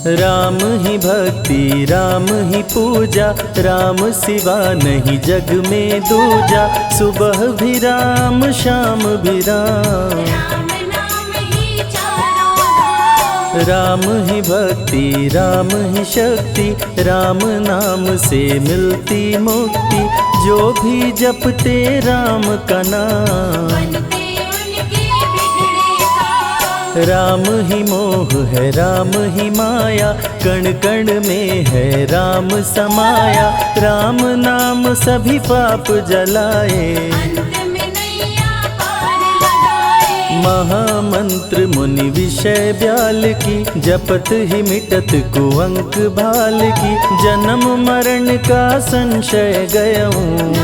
राम ही भक्ति राम ही पूजा, राम सिवा नहीं जग में दूजा। सुबह भी राम शाम भी राम, राम ही भक्ति राम ही शक्ति, राम नाम से मिलती मुक्ति। जो भी जपते राम का नाम, राम ही मोह है राम ही माया, कण कण में है राम समाया। राम नाम सभी पाप जलाए, महामंत्र मुनि विषय ब्याल की, जपत ही मिटत कुअंक भाल की। जन्म मरण का संशय गयऊं,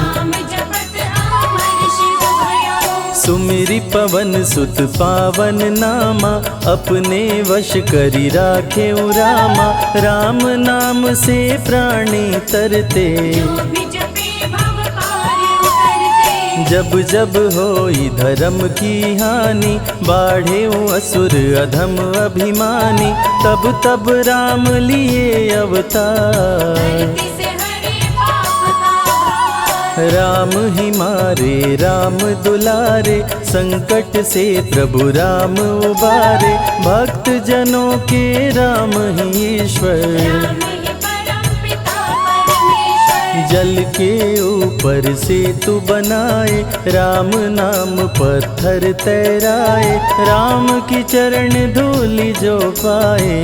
सुमिरि पवन सुत पावन नामा। अपने वश करी राखे रामा, राम नाम से प्राणी तरते। जब जब होई धर्म की हानि, बाढ़े असुर अधम अभिमानी। तब तब राम लिए अवतार, राम ही मारे राम दुलारे। संकट से प्रभु राम उबारे, भक्त जनों के राम ही ईश्वर। जल के ऊपर सेतु बनाए, राम नाम पत्थर तैराए। राम की चरण धूलि जो पाए,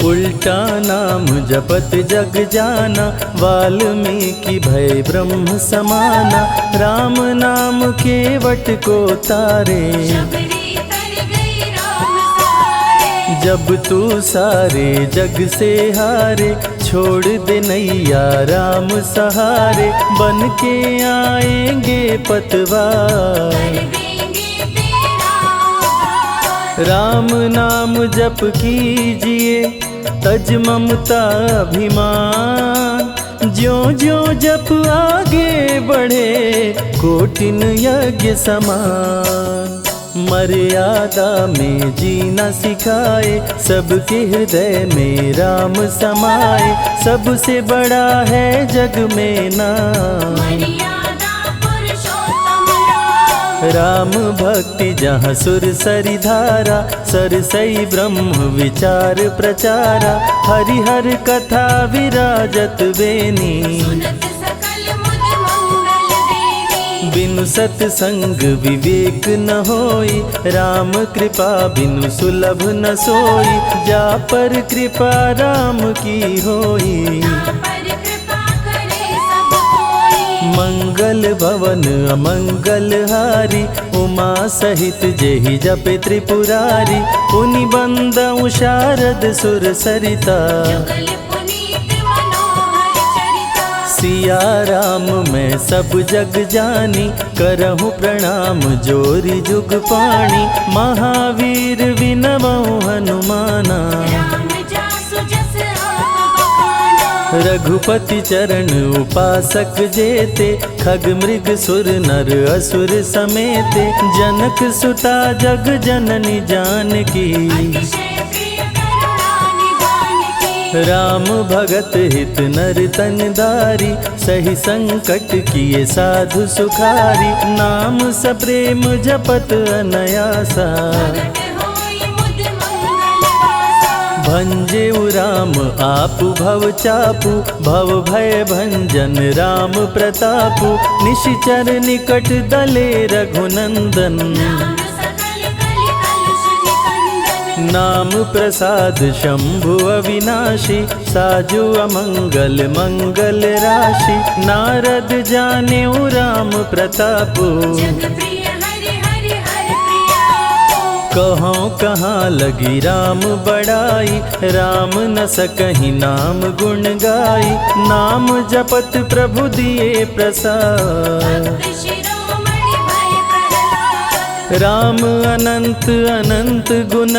उल्टा नाम जपत जग जाना। वाल्मीकि भय ब्रह्म समाना, राम नाम के वट को तारे। जब तू सारे जग से हारे, छोड़ दे नैया राम सहारे। बन के आएंगे पतवार, राम नाम जप कीजिए तज ममता अभिमान। ज्यों ज्यों जप आगे बढ़े, कोटिन यज्ञ समान। मर्यादा में जीना सिखाए, सबके हृदय में राम समाए। सबसे बड़ा है जग में नाम, राम भक्ति जहाँ सुर सरि धारा। सरसई ब्रह्म विचार प्रचारा, हरिहर कथा विराजत बेनी। बिनु सत्संग विवेक न होई, राम कृपा बिनु सुलभ न सोई। जा पर कृपा राम की होई, मंगल भवन अमंगल हारी। उमा सहित जेहि जपे त्रिपुरारी, पुनि बंदउ शारद सुर सरिता। सिया राम मैं सब जग जानी, करहूँ प्रणाम जोरी जुग पाणी। महावीर विनवऊँ हनुमाना, रघुपति चरण उपासक जेते। खग मृग सुर नर असुर समेते, जनक सुता जग जननी जानकी। राम भगत हित नर तन दारी, सही संकट किए साधु सुखारी। नाम सप्रेम जपत अनयासा, भंजेउ राम आपु भव चापु। भव भय भंजन राम प्रतापु, निशिचर निकट दले रघुनंदन। नाम प्रसाद शंभु अविनाशी, साजु अमंगल मंगल राशि। नारद जानेउ राम प्रतापु, कहाँ कहाँ लगी राम बड़ाई। राम न सकहि नाम गुण गाई, नाम जपत प्रभु दिए प्रसाद। राम अनंत अनंत गुण,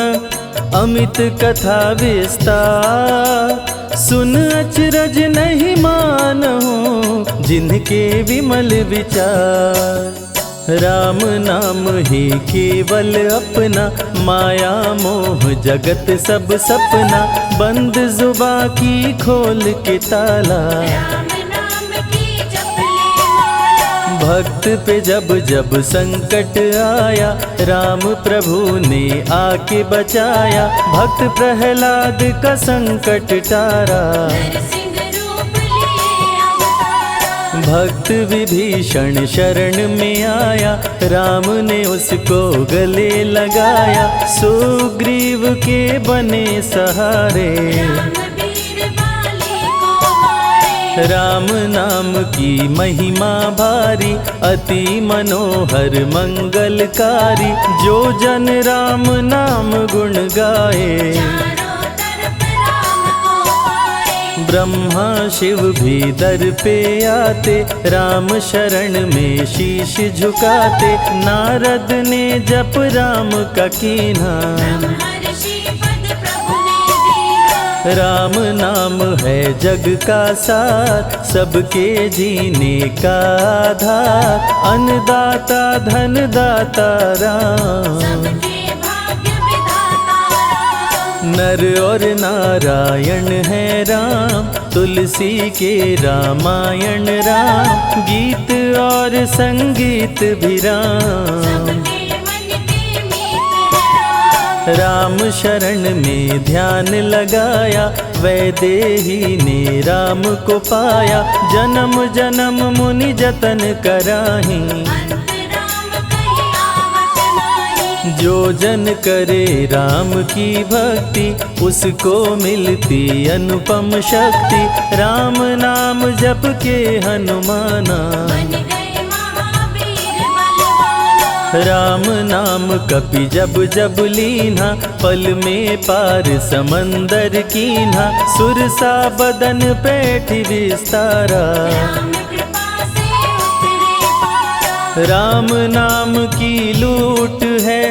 अमित कथा विस्तार। सुन अचरज नहीं मानहु, जिनके विमल विचार। राम नाम ही केवल अपना, माया मोह जगत सब सपना, बंद जुबा की खोल के ताला, राम नाम की जप ले माला। भक्त पे जब जब संकट आया, राम प्रभु ने आके बचाया, भक्त प्रहलाद का संकट टारा, नरसिंह रूप लिए अवतारा। भक्त विभीषण शरण में आया, राम ने उसको गले लगाया, सुग्रीव के बने सहारे, राम वीर बाली को मारे। राम नाम की महिमा भारी, अति मनोहर मंगलकारी, जो जन राम नाम गुण गाए, चारों तरफ राम को पाए। ब्रह्मा शिव भी दर पे आते, राम शरण में शीश झुकाते, नारद ने जप राम का कीन्हा, ब्रह्मर्षि पद प्रभु ने दीना। राम नाम है जग का सार, सबके जीने का आधार, अन्नदाता धनदाता राम, सबके भाग्य विधाता राम। नर और नारायण है राम, तुलसी के रामायण राम, गीत और संगीत भी राम, सबके मन के मीत है राम। राम शरण में ध्यान लगाया, वैदेही ने राम को पाया, जन्म जन्म मुनि जतन कराही, अंत राम कहीं आवत नाही। जो जन करे राम की भक्ति, उसको मिलती अनुपम शक्ति, राम नाम जप के हनुमाना, बन गए महावीर बलवाना। राम नाम कपि जब जब लीन्हा, पल में पार समंदर कीन्हा, सुरसा बदन पैठ विस्तारा, राम कृपा से उतरे पारा। राम नाम की लूट है,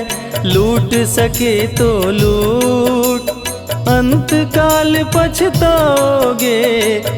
लूट सके तो लूट, अंत काल पछताओगे,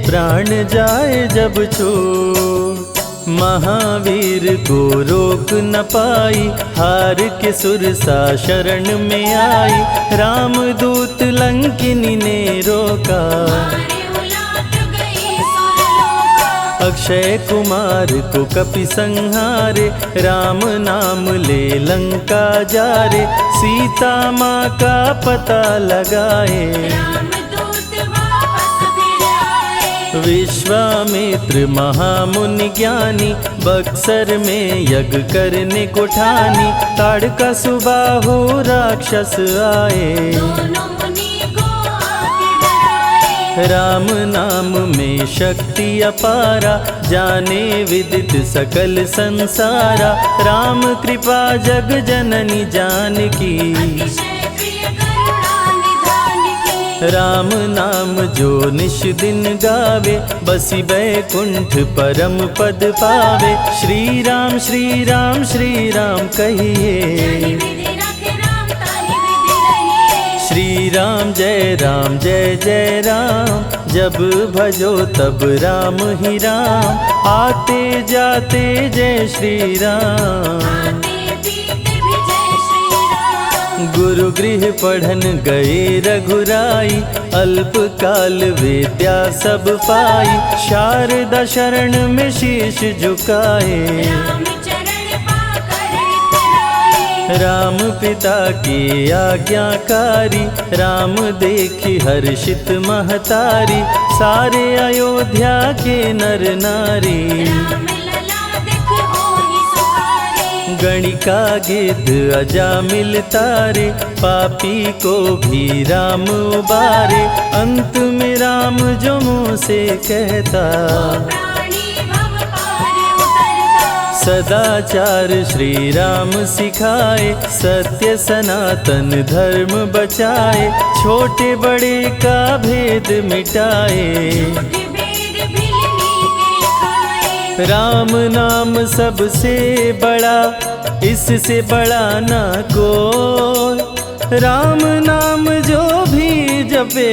प्राण जाए जब छूट, महावीर को रोक न पाई, हार के सुरसा शरण में आई, रामदूत लंकिनी ने रोका, मारे उलाट गई सुरलोका। अक्षय कुमार को कपि संहारे, राम नाम ले लंका जारे, सीता माँ का पता लगाए, रामदूत वापस फिर आए। विश्वामित्र महामुनि ज्ञानी, बक्सर में यज्ञ करने को ठानी, ताड़का सुबाहु राक्षस आए, दोनों मुनि को आके डराए। राम नाम में शक्ति अपारा, जाने विदित सकल संसारा, राम कृपा जग जननी जानकी, अतिशय प्रिय करुणा निधान की। राम नाम जो निश दिन गावे, बसी बैकुंठ परम पद पावे, श्री राम श्री राम श्री राम जानि कहिए, विधि रखे राम ताहि विधि रहिए। श्री राम जय जय राम, जब भजो तब राम ही राम, आते जाते जय श्री राम, आते पीते भी जय श्री राम। गुरु गृह पढ़न गए रघुराई, अल्प काल विद्या सब पाई, शारदा शरण में शीश झुकाए, राम चरण पाकर इतराए। राम पिता की आज्ञाकारी, राम देखी हर्षित महतारी, सारे अयोध्या के नर नारी, राम लला दिख होहि सुखारे। गणिका गिद्ध अजामिल तारे, पापी को भी राम उबारे, अंत में राम जो मुँह से कहता, प्राणी भव पार उतरता। सदाचार श्री राम सिखाए, सत्य सनातन धर्म बचाए, छोटे बड़े का भेद मिटाए, झूठ भेद भिलनी के खाए। राम नाम सबसे बड़ा, इससे बड़ा ना कोई, राम नाम जो भी जपे,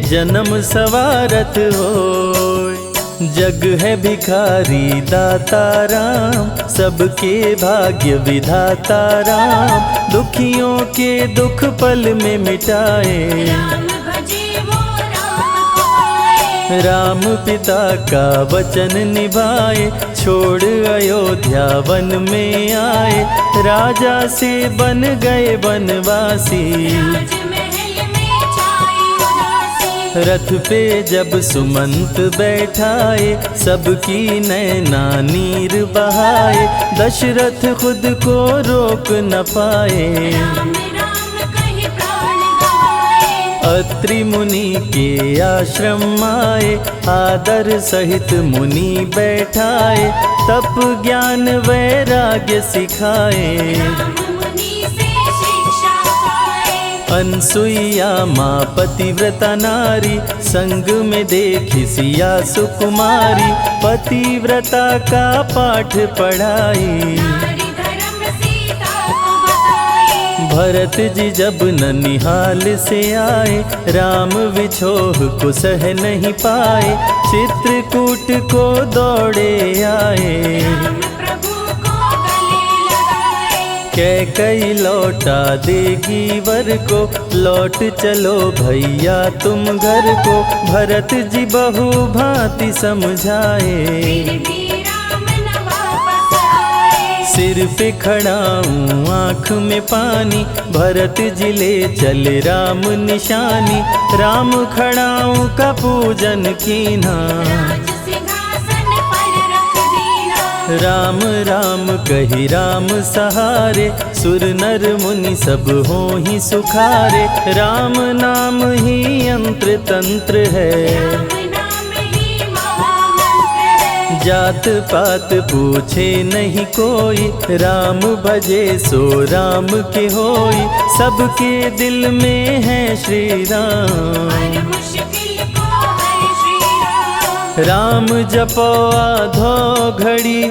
जन्म सवारत होय, जग है भिखारी दाता राम, सबके भाग्य विधाता राम, दुखियों के दुख पल में मिटाए। राम भजे वो राम को पाए। राम पिता का वचन निभाए, छोड़ अयोध्या वन में आए, राजा से बन गए वनवासी। राजमहल में छाई उदासी। रथ पे जब सुमंत बैठाए, सबकी नैना नीर बहाए, दशरथ खुद को रोक न पाए। राम राम कहि प्राण गवाए। अत्रि मुनि के आश्रम आए, आदर सहित मुनि बैठाए, तप ज्ञान वैराग्य सिखाए। राम मुनि से शिक्षा पाए। अनसुईया माँ पतिव्रता नारी, संग में देखी सिया सुकुमारी, पतिव्रता का पाठ पढ़ाई। नारी धर्म सीता को बताए। भरत जी जब ननिहाल से आए, राम विछोह को सह नहीं पाए, चित्रकूट को दौड़े आए। राम प्रभु को गले लगाए। कैकई लौटा देगी वर को, लौट चलो भैया तुम घर को, भरत जी बहु भांति समझाए। फिर भी राम न वापस आए। सिर पे खड़ाऊं आँख में पानी, भरत जी ले चले राम निशानी, राम खड़ाऊं का पूजन कीना। राज सिंहासन पर रख दीना। राम राम कही राम सहारे, सुर नर मुनि सब हो ही सुखारे, राम नाम ही यंत्र तंत्र है। राम नाम ही महामंत्र है। जात पात पूछे नहीं कोई, राम भजे सो राम के होई, सबके दिल में है श्री राम। हर मुश्किल को हर श्री राम। राम जपो आधो घड़ी,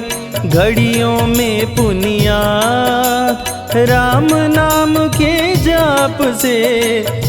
घड़ियों में पुनियात, राम नाम के जाप से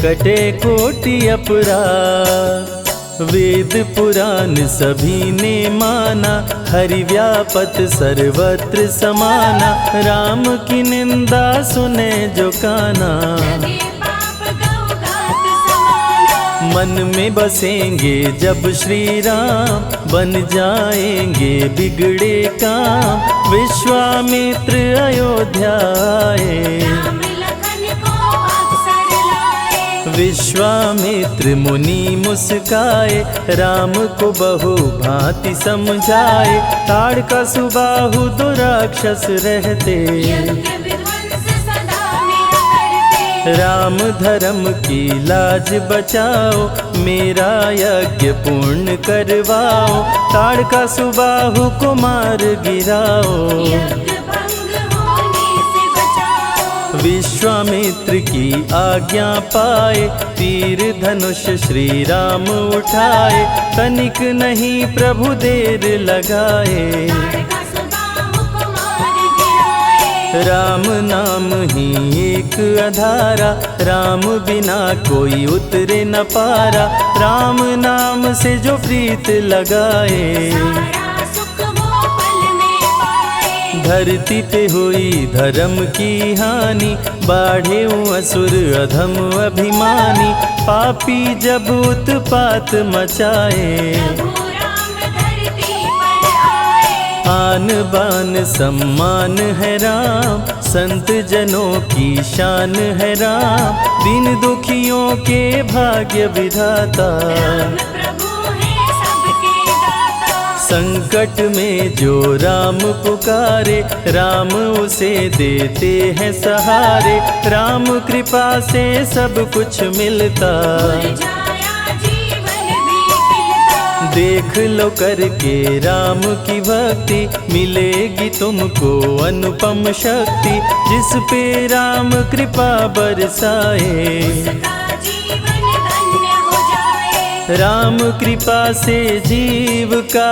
कटे कोटि अपराध। वेद पुराण सभी ने माना, हरि व्यापत सर्वत्र समाना, राम की निंदा सुने जो काना। लगे पाप गौ घात समाना। मन में बसेंगे जब श्री राम, बन जाएंगे बिगड़े काम, विश्वामित्र अयोध्या आए। राम लखन को अवसर लाए। विश्वामित्र मुनि मुस्काए, राम को बहु भांति समझाए, ताड़का सुबाहु दो राक्षस रहते, यज्ञ विध्वंस सदा मेरा करते। राम धर्म की लाज बचाओ, मेरा यज्ञ पूर्ण करवाओ, ताड़का सुबाहु को मार गिराओ। यज्ञ भंग होने से बचाओ। विश्वामित्र की आज्ञा पाए, तीर धनुष श्री राम उठाए, तनिक नहीं प्रभु देर लगाए। ताड़का सुबाहु को मार गिराए। राम नाम ही एक आधारा, राम बिना कोई उतरे न पारा, राम नाम से जो प्रीत लगाए। सारा सुख वो पल में पाए। धरती पे हुई धर्म की हानि, बाढ़े असुर अधम अभिमानी, पापी जब उत्पात मचाए। प्रभु राम धरती पर आए। आन बान सम्मान है राम, संत जनों की शान है राम, दीन दुखियों के भाग्य विधाता। राम प्रभु है सबके दाता। संकट में जो राम पुकारे, राम उसे देते हैं सहारे, राम कृपा से सब कुछ मिलता। मुरझाया जीवन भी खिलता। देख लो करके राम की भक्ति, मिलेगी तुमको अनुपम शक्ति, जिस पे राम कृपा बरसाए। उसका जीवन धन्य हो जाए। राम कृपा से जीव का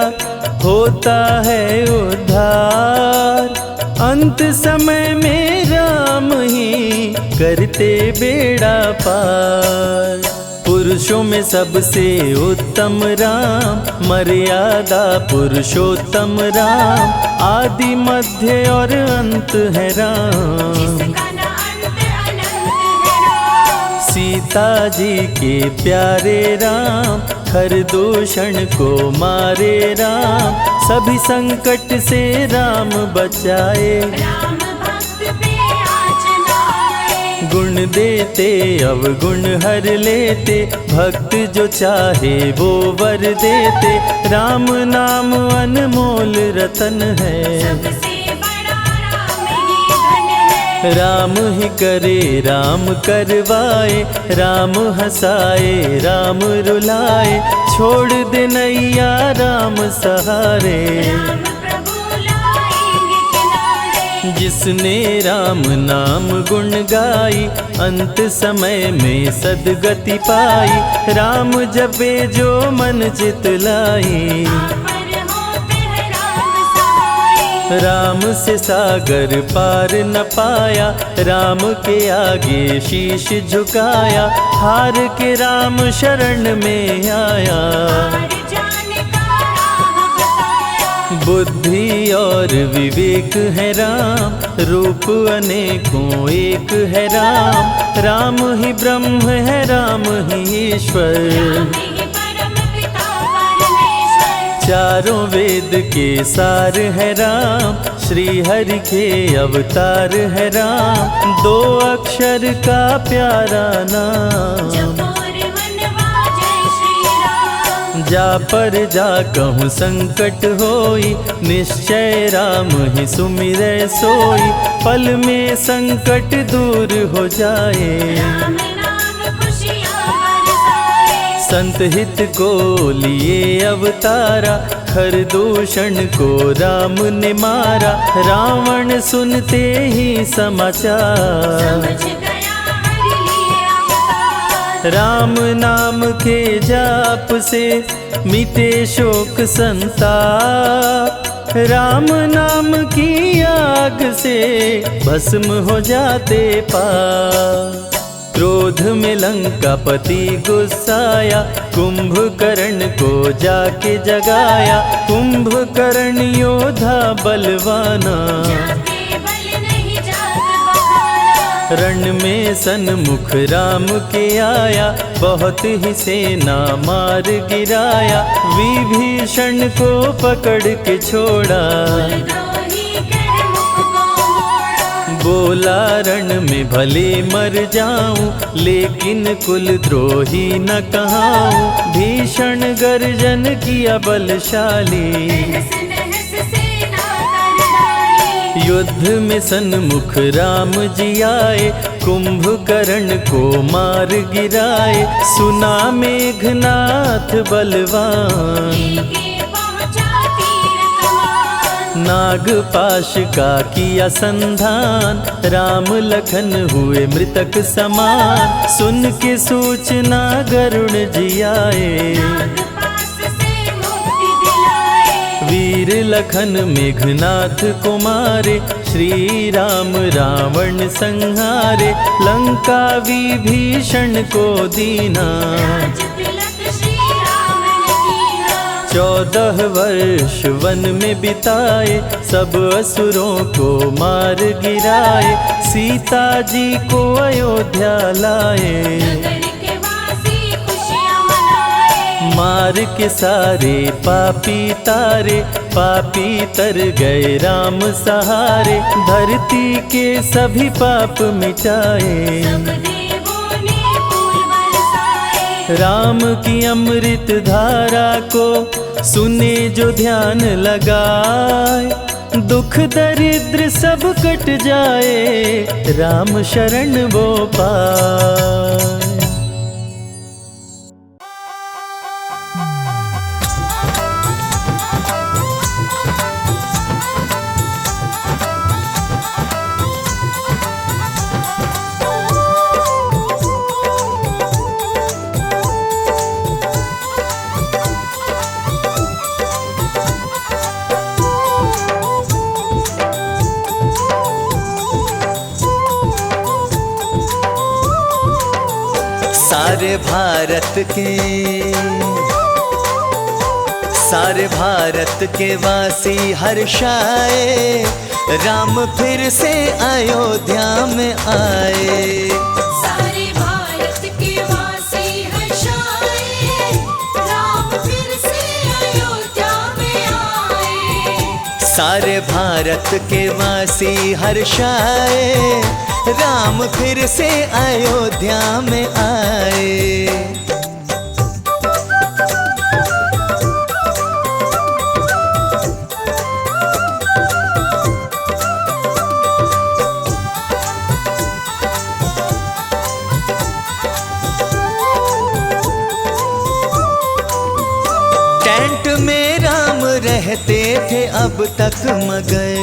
होता है उद्धार, अंत समय में राम ही करते बेड़ा पार। पुरुषों में सबसे उत्तम राम, मर्यादा पुरुषोत्तम राम, आदि मध्य और अंत है राम। जिसका न अंत अनंत है राम। सीता जी के प्यारे राम, हर दूषण को मारे राम, सभी संकट से राम बचाए। राम भक्त पे आँच न आए। गुण देते अवगुण हर लेते, भक्त जो चाहे वो वर देते। राम नाम अनमोल रतन है, सबसे बड़ा राम ही धन है। राम ही करे राम करवाए, राम हंसाए राम रुलाए, छोड़ दे नैया राम सहारे। राम प्रभु लाएंगे किनारे। जिसने राम नाम गुण गाई, अंत समय में सदगति पाई। राम जपे जो मन चित लाई, पर होते हैं राम सहाय। राम से सागर पार न पाया, राम के आगे शीश झुकाया। हार के राम शरण में आया, हार जाने का राह बताया। बुद्धि और विवेक है राम, रूप अनेकों एक है राम। राम ही ब्रह्म है राम ही ईश्वर, राम ही परम पिता परमेश्वर। चारों वेद के सार है राम, श्री हरि के अवतार है राम। दो अक्षर का प्यारा नाम, जपोर वनवा जय श्री राम। जा पर जा कहूँ संकट होई, निश्चय राम ही सुमिरै सोई। पल में संकट दूर हो जाए, राम नाम खुशियाँ बरसाए। संत हित को लिए अवतारा, हर दूषण को राम ने मारा। रावण सुनते ही समाचार, समझ गया हरि लिए अवतार। राम नाम के जाप से मिटे शोक संताप। राम नाम की आग से भस्म हो जाते पाप। क्रोध में लंकापति गुस्साया, कुंभकर्ण को जाके जगाया। कुंभकर्ण योद्धा बलवाना, जाके बल नहीं जाग बहाना। रण में सन्मुख राम के आया, बहुत ही सेना मार गिराया। विभीषण को पकड़ के छोड़ा, द्रोही कर मुख को मोड़ा। बोला रण में भले मर जाऊं, लेकिन कुल द्रोही न कहाऊं। भीषण गर्जन किया बलशाली, तहस नहस सेना कर डाली। युद्ध में सन्मुख राम जी आए, कुंभकर्ण को मार गिराए। सुना मेघनाथ बलवान, लेके पहुँचा तीर कमान। नागपाश का किया संधान, राम लखन हुए मृतक समान। सुन के सूचना गरुण जी आए, नागपाश से मुक्ति दिलाए। वीर लखन मेघनाथ को मारे। श्री राम रावण संहारे, लंका विभीषण को दीना। राज तिलक श्री राम ने कीना। 14 वर्ष वन में बिताए, सब असुरों को मार गिराए। सीता जी को अयोध्या लाए, नगर के वासी खुशियाँ मनाए। मार के सारे पापी तारे। पापी तर गए राम सहारे, धरती के सभी पाप मिटाए। सब देवों ने फूल बरसाए। राम की अमृत धारा को सुने जो ध्यान लगाए। दुख दरिद्र सब कट जाए, राम शरण वो पाए। सारे भारत के वासी हर्षाए, राम फिर से अयोध्या में आए। सारे भारत के वासी हर्षाए, राम फिर से अयोध्या में आए। सारे भारत के वासी हर्षाए, राम फिर से अयोध्या में आए। टेंट में राम रहते थे अब तक मगन,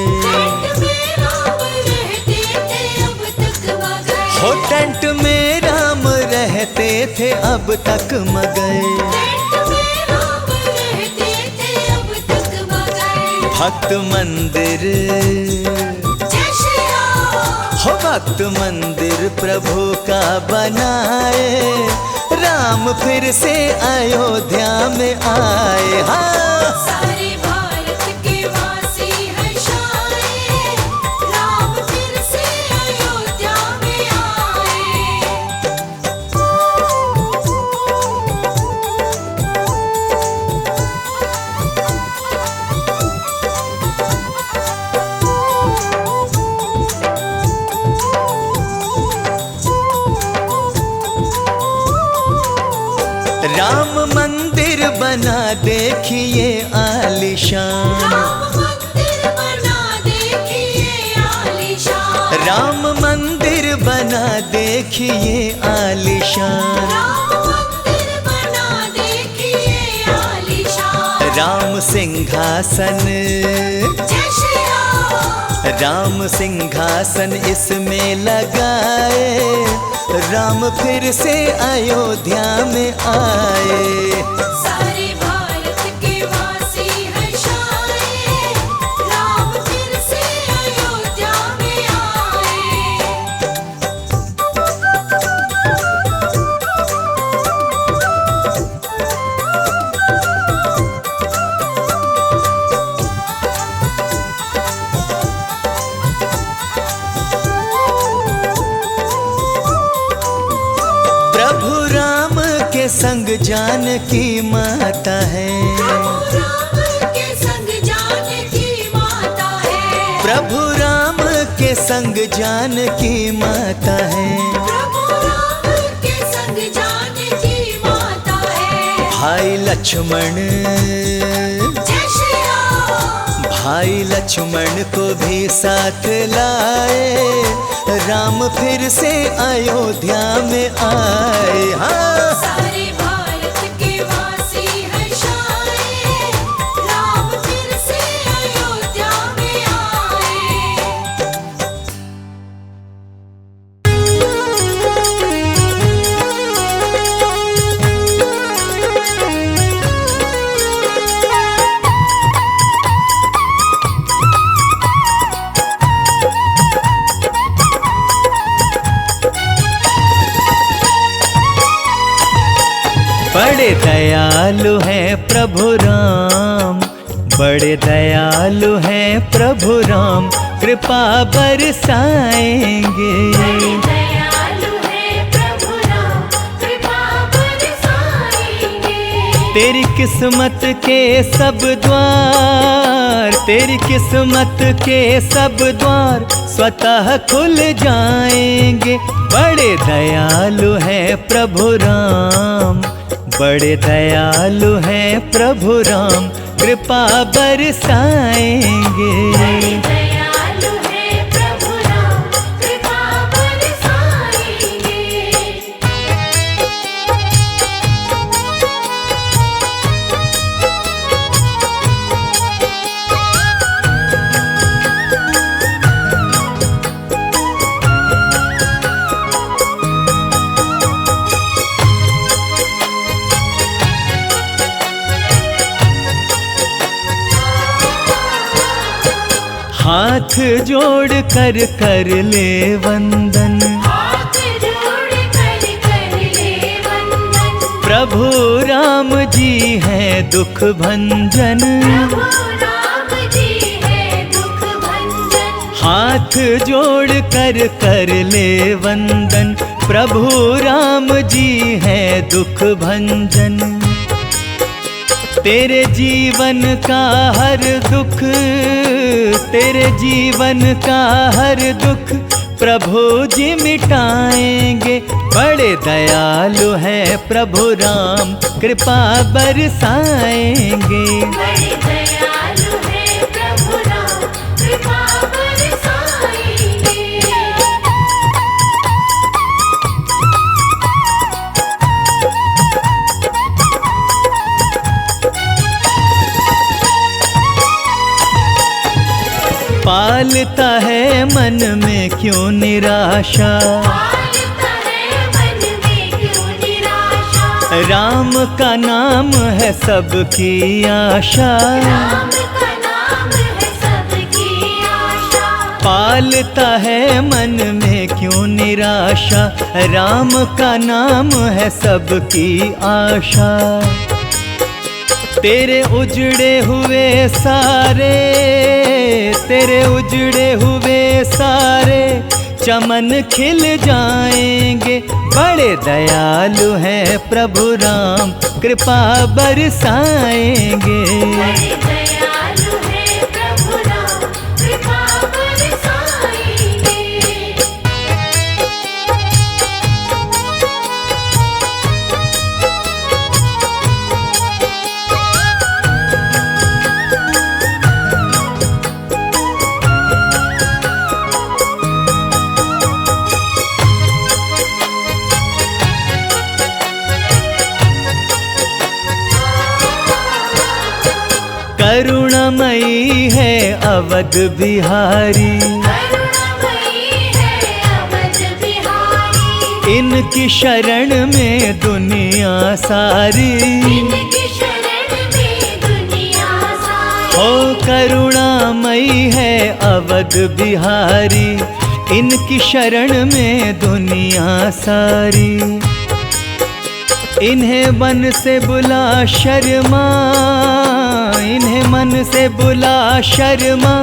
हो टेंट में राम रहते थे अब तक मगन। भक्त मंदिर हो भक्त मंदिर प्रभु का बनाए, राम फिर से अयोध्या में आए। हाँ सारे भारत के वासी हर्षाए, राम फिर से अयोध्या में आए। राम मंदिर बना देखिए आलीशान, राम मंदिर बना देखिए आलीशान। राम मंदिर बना देखिए आलीशान। राम मंदिर बना देखिए आलीशान। राम सिंहासन, जय श्री राम। राम सिंहासन इसमें लगाए, राम फिर से अयोध्या में आए। सारे भारत के वासी हर्षाए, राम फिर से अयोध्या में आए। प्रभु राम के संग जानकी माता है, प्रभु राम के संग जानकी माता है। प्रभु राम के संग जानकी माता है। प्रभु राम के संग जानकी माता है। भाई लक्ष्मण, जय श्री राम। भाई लक्ष्मण को भी साथ लाए, राम फिर से अयोध्या में आए। हाँ सारे भारत के वासी हर्षाए, राम फिर से अयोध्या में आए। बड़े दयालु हैं प्रभु राम, बड़े दयालु हैं प्रभु राम, कृपा बरसाएंगे। दयालु है प्रभु राम, कृपा बरसाएंगे। तेरी किस्मत के सब द्वार, तेरी किस्मत के सब द्वार स्वतः खुल जाएंगे। बड़े दयालु हैं प्रभु राम, बड़े दयालु हैं प्रभु राम, कृपा बरसाएंगे। दयालु है प्रभु राम, कृपा बरसाएंगे। हाथ जोड़ कर कर ले वंदन, हाथ जोड़ कर ले वंदन। प्रभु राम जी हैं दुख भंजन। प्रभु राम जी है दुख भंजन। हाथ जोड़ कर कर ले वंदन, प्रभु राम जी हैं दुख भंजन। तेरे जीवन का हर दुख, तेरे जीवन का हर दुख प्रभु जी मिटाएंगे। बड़े दयालु हैं प्रभु राम, कृपा बरसाएंगे। बड़े दयालु है प्रभु राम, कृपा बरसाएंगे। पालता है मन में क्यों निराशा, पालता है मन में क्यों निराशा। राम का नाम है सबकी आशा। राम का नाम है सबकी आशा। पालता है मन में क्यों निराशा, राम का नाम है सबकी आशा। तेरे उजड़े हुए सारे, तेरे उजड़े हुए सारे चमन खिल जाएंगे। बड़े दयालु हैं प्रभु राम, कृपा बरसाएंगे। बड़े दयालु है प्रभु राम, कृपा बरसाएंगे। करुणामयी है अवध बिहारी, करुणामयी है अवध बिहारी। इनकी शरण में दुनिया सारी। इनकी शरण में दुनिया सारी। ओ करुणामयी है अवध बिहारी, इनकी शरण में दुनिया सारी। इन्हें मन से बुला शर्मा, इन्हें मन से बुला शर्मा,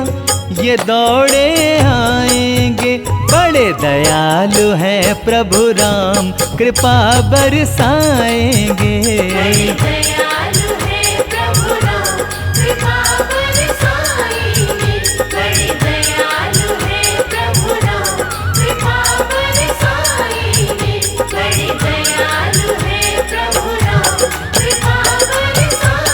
ये दौड़े आएंगे। बड़े दयालु हैं प्रभु राम, कृपा बरसाएंगे। बड़े दयालु है प्रभु राम, कृपा बरसाएंगे। बड़े दयालु है प्रभु राम, कृपा बरसाएंगे। बड़े दयालु है प्रभु राम, कृपा बरसाएंगे।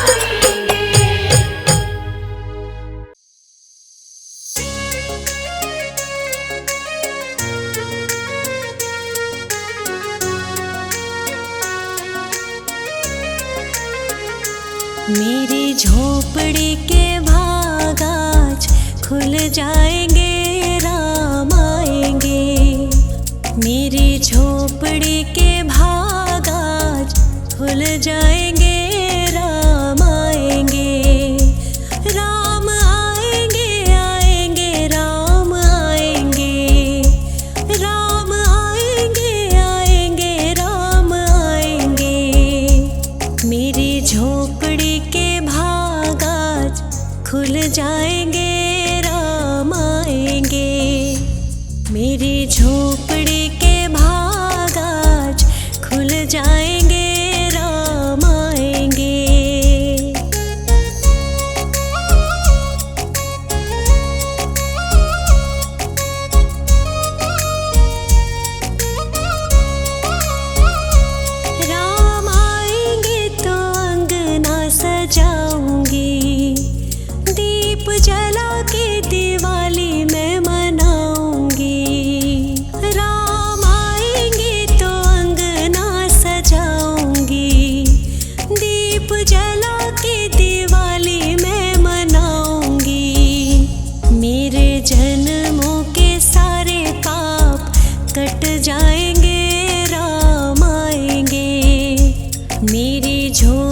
मेरी झोपड़ी के भाग आज खुल जाएंगे, राम आएंगे। मेरी झोपड़ी के भाग आज खुल जाएंगे, राम आएंगे। राम आएंगे, आएंगे, राम आएंगे। राम आएंगे, आएंगे, राम आएंगे। मेरी झोपड़ी के भाग आज खुल जाएंगे, राम आएंगे। मेरी झोपड़ी के भाग आज खुल जाएंगे, राम आएंगे। राम आएंगे तो अंगना सजाऊंगी, दीप जला के दिवाली मैं मनाऊंगी। राम आएंगे तो अंगना सजाऊंगी, दीप जला के दिवाली मैं मनाऊंगी। मेरे जन्मों के सारे पाप कट जाएंगे, राम आएंगे। मेरी झोपड़ी